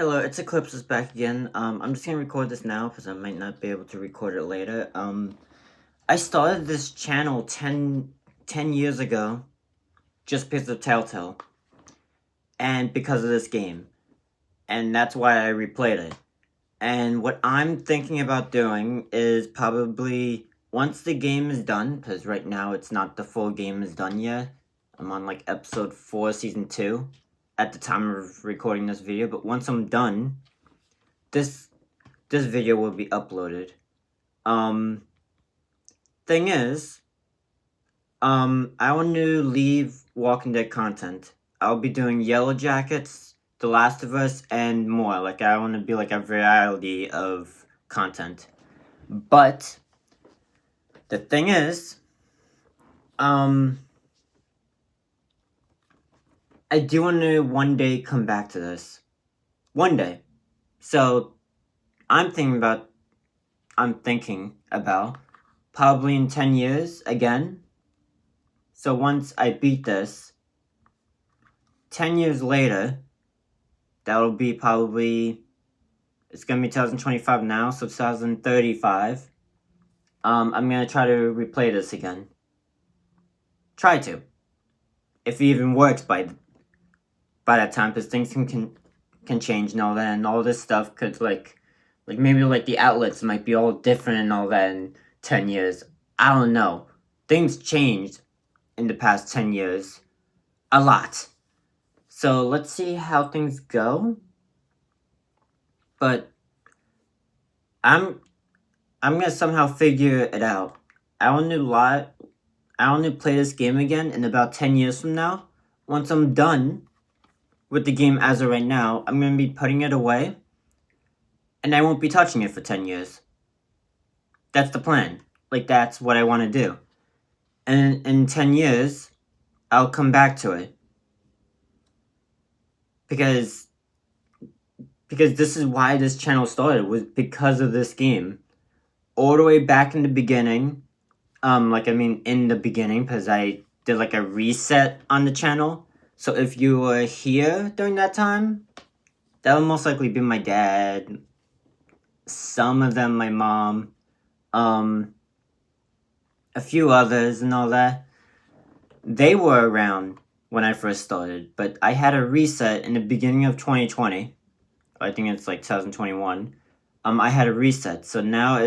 Hello, it's Eclipses back again. I'm just gonna record this now because I might not be able to record it later. I started this channel 10 years ago just because of Telltale and because of this game. And that's why I replayed it. And what I'm thinking about doing is probably once the game is done, because right now it's not the full game is done yet. I'm on like episode 4, season 2 at the time of recording this video, but once I'm done, this video will be uploaded. Thing is, I want to leave Walking Dead content. I'll be doing Yellow Jackets, The Last of Us, and more. Like, I want to be like a variety of content. But the thing is, I do want to one day come back to this. One day. So, I'm thinking about probably in 10 years again. So once I beat this, 10 years later, that'll be probably, it's gonna be 2025 now, so 2035. I'm gonna try to replay this again. Try to. If it even works by that time, because things can change and all that, and all this stuff could like maybe like the outlets might be all different and all that in 10 years. I don't know. Things changed in the past 10 years. A lot. So let's see how things go. But I'm gonna somehow figure it out. I want to play this game again in about 10 years from now. Once I'm done with the game as of right now, I'm gonna be putting it away. And I won't be touching it for 10 years. That's the plan. Like, that's what I want to do. And in 10 years, I'll come back to it. Because this is why this channel started, was because of this game. All the way back in the beginning, in the beginning, because I did like a reset on the channel. So if you were here during that time, that would most likely be my dad, some of them my mom, a few others and all that. They were around when I first started, but I had a reset in the beginning of 2020. I think it's like 2021. I had a reset, so now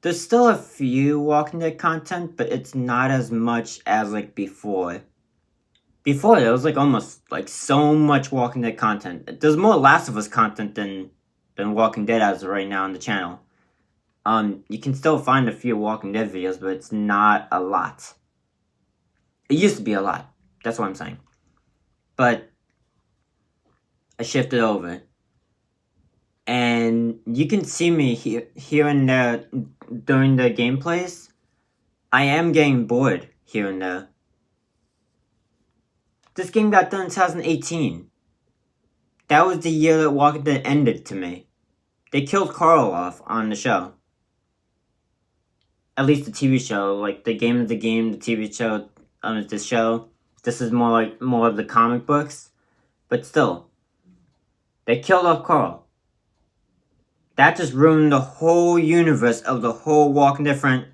there's still a few Walking Dead content, but it's not as much as like before. Before, there was like almost like so much Walking Dead content. There's more Last of Us content than Walking Dead as of right now on the channel. You can still find a few Walking Dead videos, but it's not a lot. It used to be a lot. That's what I'm saying. But I shifted over. And you can see me here and there during the gameplays. I am getting bored here and there. This game got done in 2018. That was the year that Walking Dead ended to me. They killed Carl off on the show. At least the TV show. Like, the game, the TV show, the show. This is more of the comic books. But still. They killed off Carl. That just ruined the whole universe of the whole Walking Dead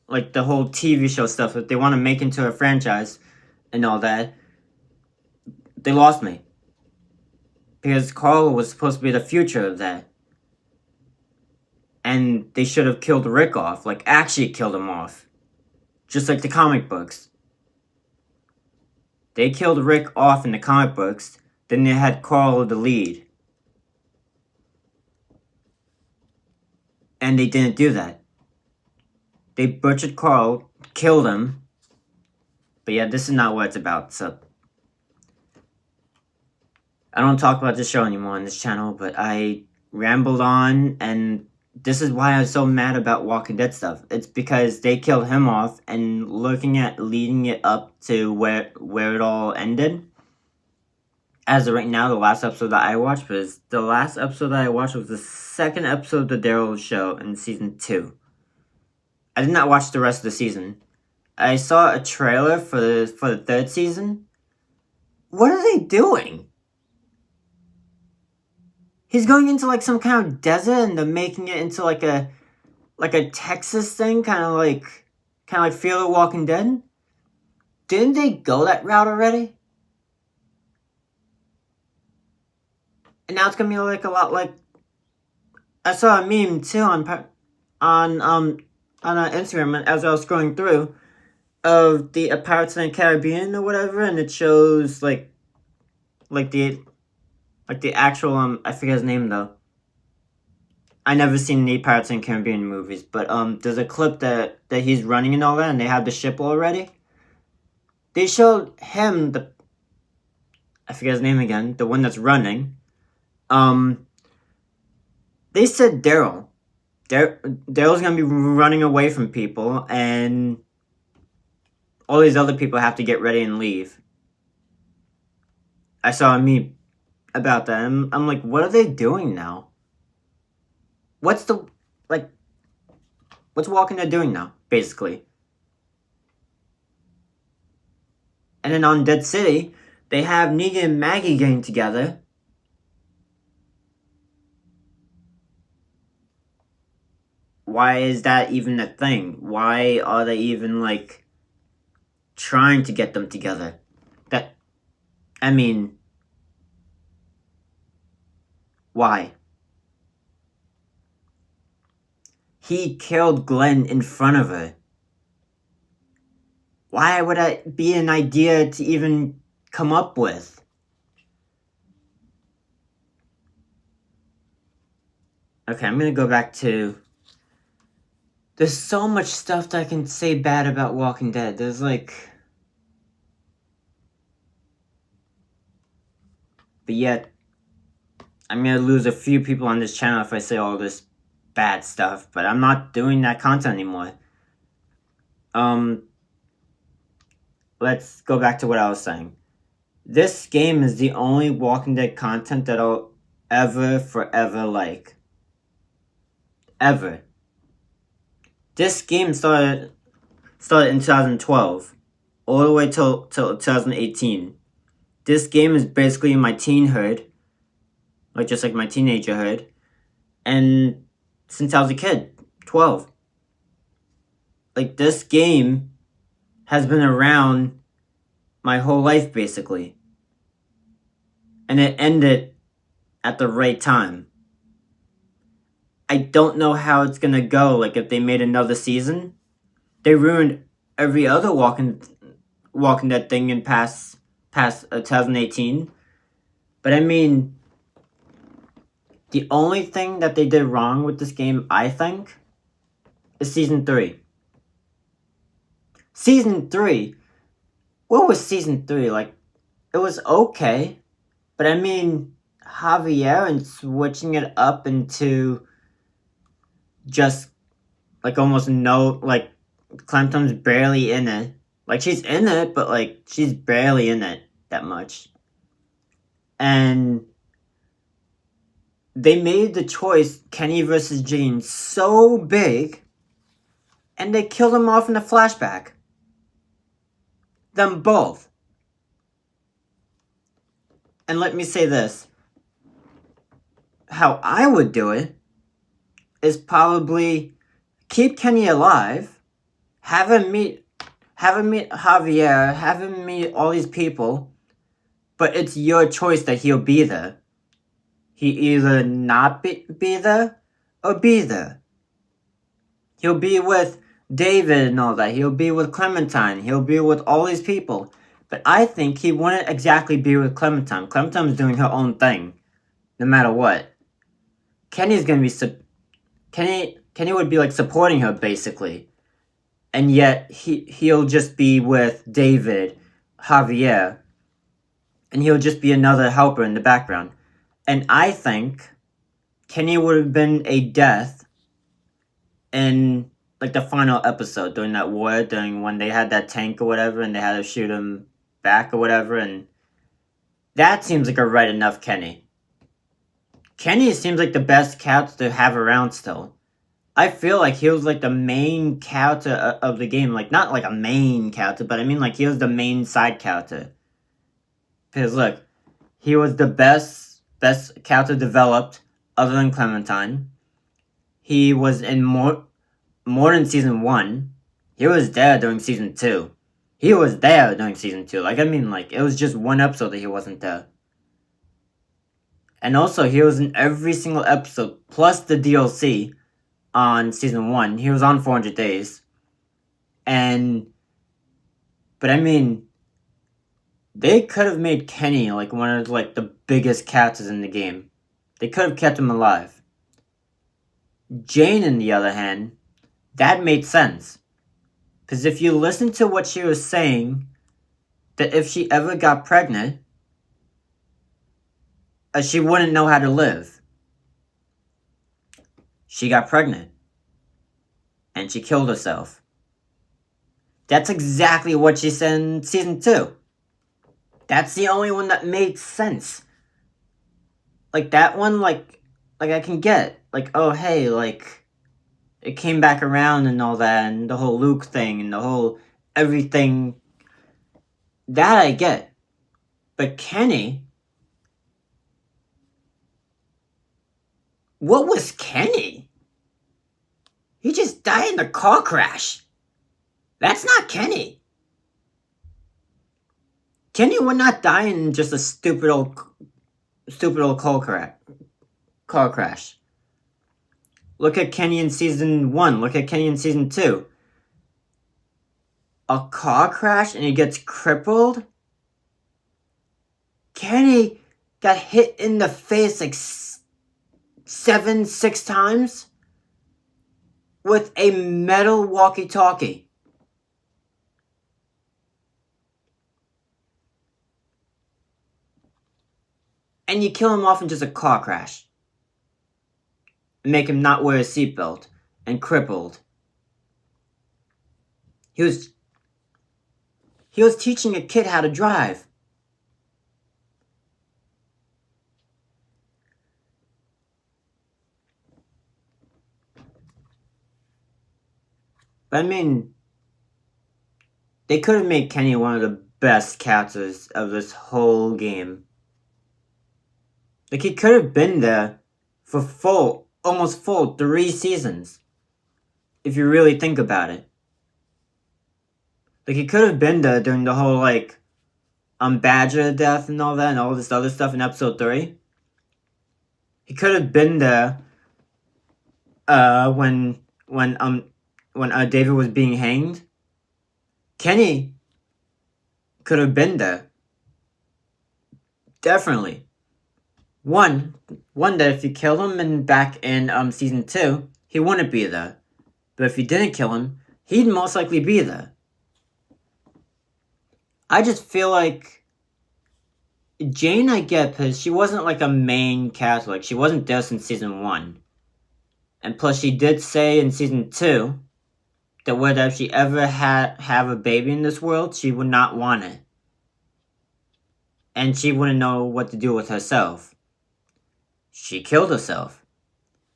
like, the whole TV show stuff that they want to make into a franchise and all that. They lost me. Because Carl was supposed to be the future of that. And they should have killed Rick off. Like, actually killed him off. Just like the comic books. They killed Rick off in the comic books. Then they had Carl the lead. And they didn't do that. They butchered Carl, killed him. But yeah, this is not what it's about, so I don't talk about this show anymore on this channel, but I rambled on, and this is why I'm so mad about Walking Dead stuff. It's because they killed him off, and looking at leading it up to where it all ended. As of right now, the last episode that I watched was the second episode of the Daryl show in season 2. I did not watch the rest of the season. I saw a trailer for the third season. What are they doing? He's going into like some kind of desert, and they're making it into like a Texas thing, kind of like Fear the Walking Dead. Didn't they go that route already? And now it's gonna be like a lot like, I saw a meme too on Instagram as I was scrolling through of the Pirates in the Caribbean or whatever, and it shows like the actual I forget his name though. I never seen the Pirates in the Caribbean movies, but there's a clip that he's running and all that, and they have the ship already. They showed him I forget his name again, the one that's running. They said Daryl. Daryl's gonna be running away from people, and all these other people have to get ready and leave. I saw a meme about that. I'm like, what are they doing now? What's Walking Dead doing now, basically? And then on Dead City, they have Negan and Maggie getting together. Why is that even a thing? Why are they even, like, trying to get them together? Why? He killed Glenn in front of her. Why would that be an idea to even come up with? Okay, I'm gonna go back to... There's so much stuff that I can say bad about Walking Dead. There's like... But yet, I'm gonna lose a few people on this channel if I say all this bad stuff. But I'm not doing that content anymore. Let's go back to what I was saying. This game is the only Walking Dead content that I'll ever, forever like. Ever. This game started in 2012, all the way till 2018. This game is basically my teenhood, like just like my teenagerhood, and since I was a kid, 12. Like, this game has been around my whole life, basically. And it ended at the right time. I don't know how it's gonna go, like, if they made another season. They ruined every other Walking Dead thing in past 2018. But I mean, the only thing that they did wrong with this game, I think, is Season 3. Season 3? What was Season 3? Like, it was okay. But I mean, Javier and switching it up into just, like, almost no, like, Clemson's barely in it. Like, she's in it, but, like, she's barely in it that much. And they made the choice, Kenny versus Gene, so big, and they killed them off in a flashback. Them both. And let me say this. How I would do it is probably keep Kenny alive, have him meet Javier, have him meet all these people, but it's your choice that he'll be there. He either not be there, or be there. He'll be with David and all that. He'll be with Clementine. He'll be with all these people. But I think he wouldn't exactly be with Clementine. Clementine's doing her own thing, no matter what. Kenny's gonna be Kenny would be like supporting her basically, and yet he'll just be with David, Javier, and he'll just be another helper in the background. And I think Kenny would have been a death in like the final episode during that war, during when they had that tank or whatever, and they had to shoot him back or whatever, and that seems like a right enough Kenny. Kenny seems like the best character to have around still. I feel like he was like the main character of the game. Like, not like a main character, but I mean like he was the main side character. Because look, he was the best character developed. other than Clementine. He was in more than season 1. He was there during season 2. He was there during season 2. Like, I mean, like, it was just one episode that he wasn't there. And also, he was in every single episode, plus the DLC on season 1. He was on 400 Days. But I mean, they could have made Kenny, like, one of, like, the biggest characters in the game. They could have kept him alive. Jane, on the other hand, that made sense. Because if you listen to what she was saying, that if she ever got pregnant, she wouldn't know how to live. She got pregnant. And she killed herself. That's exactly what she said in season 2. That's the only one that made sense. Like, that one, like I can get. Like, oh, hey, like, it came back around and all that, and the whole Luke thing, and the whole everything. That I get. But Kenny... What was Kenny? He just died in a car crash. That's not Kenny. Kenny would not die in just a stupid old car crash. Look at Kenny in season 1. Look at Kenny in season 2. A car crash and he gets crippled? Kenny got hit in the face like 6 times with a metal walkie-talkie. And you kill him off in just a car crash. And make him not wear a seatbelt. And crippled. He was teaching a kid how to drive. But I mean, they could have made Kenny one of the best characters of this whole game. Like, he could have been there for almost full 3 seasons. If you really think about it. Like, he could have been there during the whole, like, Badger death and all that, and all this other stuff in episode 3. He could have been there, when David was being hanged. Kenny could have been there. Definitely. One that if you kill him back in season 2, he wouldn't be there. But if you didn't kill him, he'd most likely be there. I just feel like Jane I get because she wasn't like a main character. Like, she wasn't there since season 1. And plus she did say in season 2 that whether if she ever have a baby in this world, she would not want it. And she wouldn't know what to do with herself. She killed herself.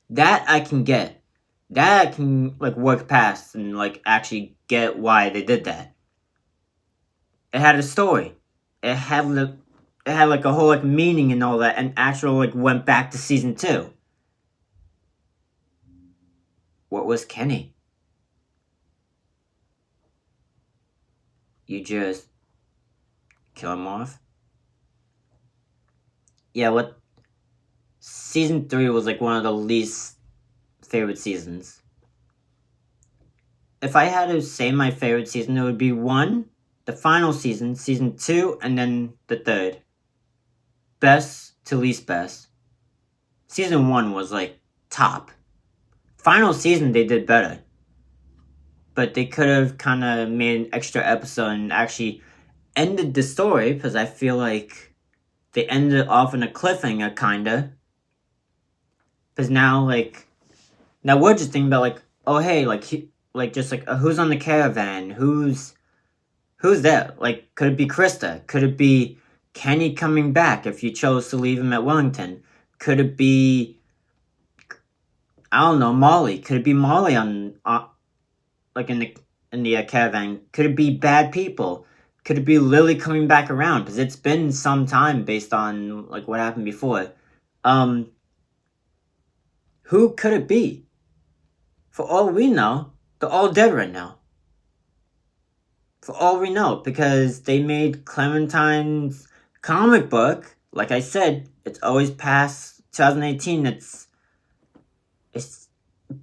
That I can get. That I can, like, work past and, like, actually get why they did that. It had a story. It had, like, a whole, like, meaning and all that, and actually, like, went back to season 2. What was Kenny? You just kill him off? Yeah, season 3 was, like, one of the least favorite seasons. If I had to say my favorite season, it would be 1, the final season, season 2, and then the 3rd. Best to least best. Season 1 was, like, top. Final season, they did better. But they could have kind of made an extra episode and actually ended the story, because I feel like they ended it off in a cliffhanger, kinda. Because now we're just thinking about, like, oh, hey, who's on the caravan? Who's there? Like, could it be Krista? Could it be Kenny coming back if you chose to leave him at Wellington? Could it be, I don't know, Molly? Could it be Molly in the caravan? Could it be bad people? Could it be Lily coming back around? Because it's been some time based on, like, what happened before. Who could it be? For all we know, they're all dead right now. For all we know, because they made Clementine's comic book, like I said, it's always past 2018. It's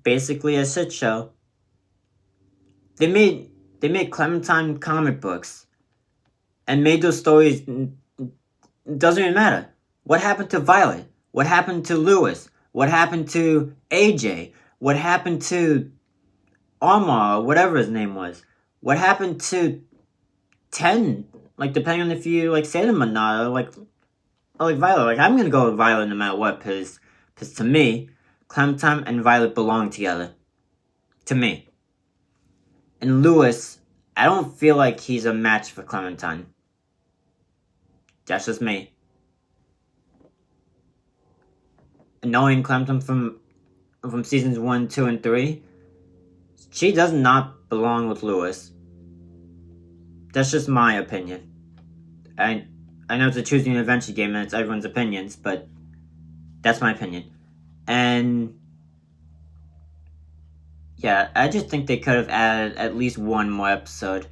basically a shit show. They made Clementine comic books and made those stories. It doesn't even matter. What happened to Violet? What happened to Lewis? What happened to AJ? What happened to Omar, whatever his name was? What happened to 10? Like, depending on if you, like, say them or not, or like Violet. Like, I'm gonna go with Violet no matter what, because to me, Clementine and Violet belong together. To me. And Lewis, I don't feel like he's a match for Clementine. That's just me. And knowing Clementine from seasons 1, 2, and 3, she does not belong with Lewis. That's just my opinion. I know it's a choosing an adventure game and it's everyone's opinions, but that's my opinion. And yeah, I just think they could have added at least one more episode.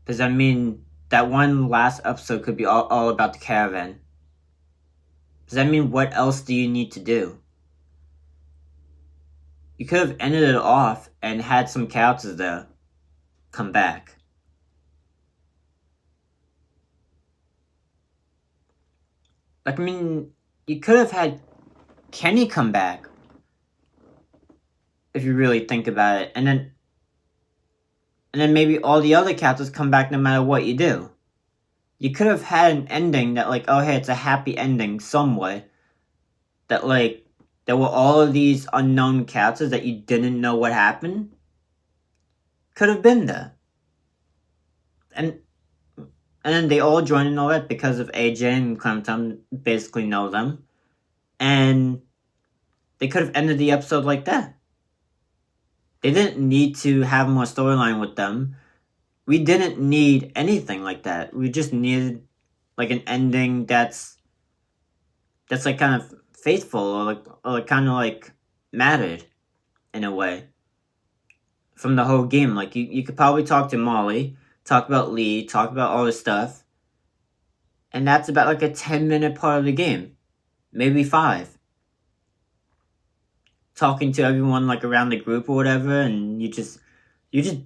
Because, I mean, that one last episode could be all about the caravan. Because, I mean, what else do you need to do? You could have ended it off and had some characters there come back. Like, I mean, you could have had Kenny come back. If you really think about it. And then maybe all the other characters come back no matter what you do. You could have had an ending that, like, oh, hey, it's a happy ending somewhat. That, like, there were all of these unknown characters that you didn't know what happened. Could have been there. And then they all join and all that because of AJ and Clementine basically know them. And they could have ended the episode like that. They didn't need to have more storyline with them. We didn't need anything like that. We just needed, like, an ending that's like kind of faithful or kind of like mattered in a way from the whole game. Like, you could probably talk to Molly, talk about Lee, talk about all this stuff, and that's about like a 10-minute part of the game, maybe 5. Talking to everyone, like, around the group or whatever, and you just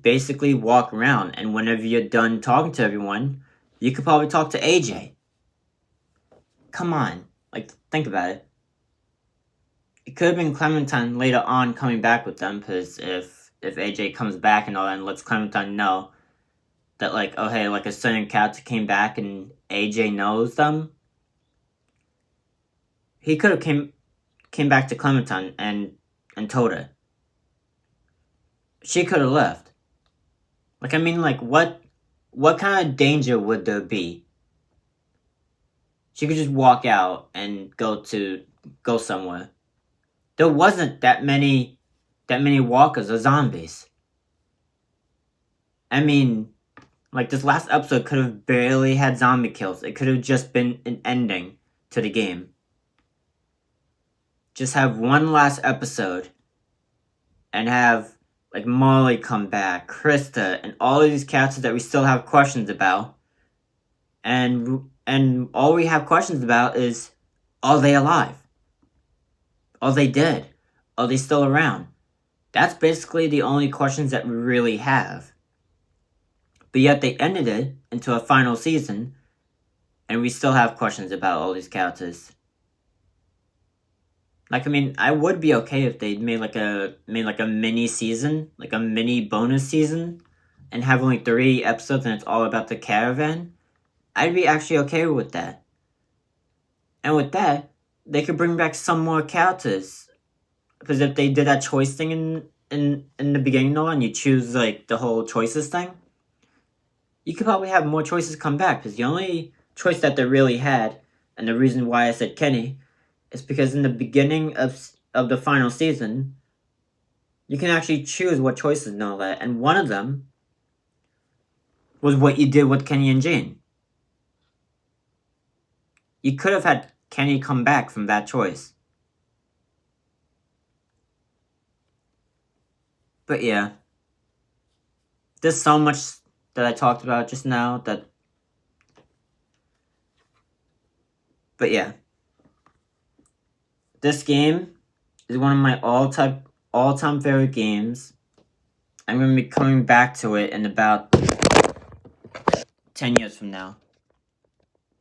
basically walk around, and whenever you're done talking to everyone, you could probably talk to AJ. Come on, like, think about it. It could have been Clementine later on coming back with them, because if AJ comes back and all that and lets Clementine know that, like, oh, hey, like, a certain character came back and AJ knows them, he could have came back to Clementine and told her. She could have left. Like, I mean, like, what kind of danger would there be? She could just walk out and go somewhere. There wasn't that many walkers or zombies. I mean, like, this last episode could have barely had zombie kills. It could have just been an ending to the game. Just have one last episode and have, like, Molly come back, Krista, and all of these characters that we still have questions about. And all we have questions about is, are they alive? Are they dead? Are they still around? That's basically the only questions that we really have. But yet they ended it into a final season, and we still have questions about all these characters. Like, I mean, I would be okay if they made like a mini season, like a mini bonus season, and have only 3 episodes and it's all about the caravan. I'd be actually okay with that. And with that, they could bring back some more characters. Because if they did that choice thing in the beginning though, and you choose, like, the whole choices thing, you could probably have more choices come back. Because the only choice that they really had, and the reason why I said Kenny, is because in the beginning of the final season, you can actually choose what choices and all that. And one of them was what you did with Kenny and Jane. You could have had Kenny come back from that choice. But yeah. There's so much that I talked about just now that... But yeah. This game is one of my all-time favorite games. I'm going to be coming back to it in about 10 years from now.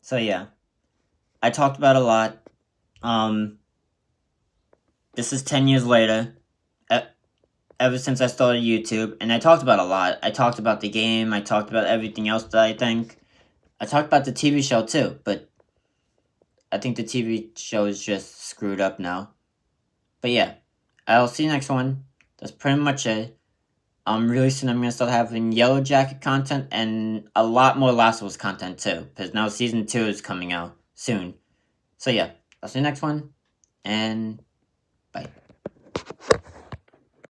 So yeah. I talked about a lot. This is 10 years later. Ever since I started YouTube, and I talked about a lot. I talked about the game, I talked about everything else that I think. I talked about the TV show too, but I think the TV show is just screwed up now. But yeah, I'll see you next one. That's pretty much it. Really soon I'm going to start having Yellow Jacket content and a lot more Last of Us content too, because now Season 2 is coming out soon. So yeah, I'll see you next one, and bye.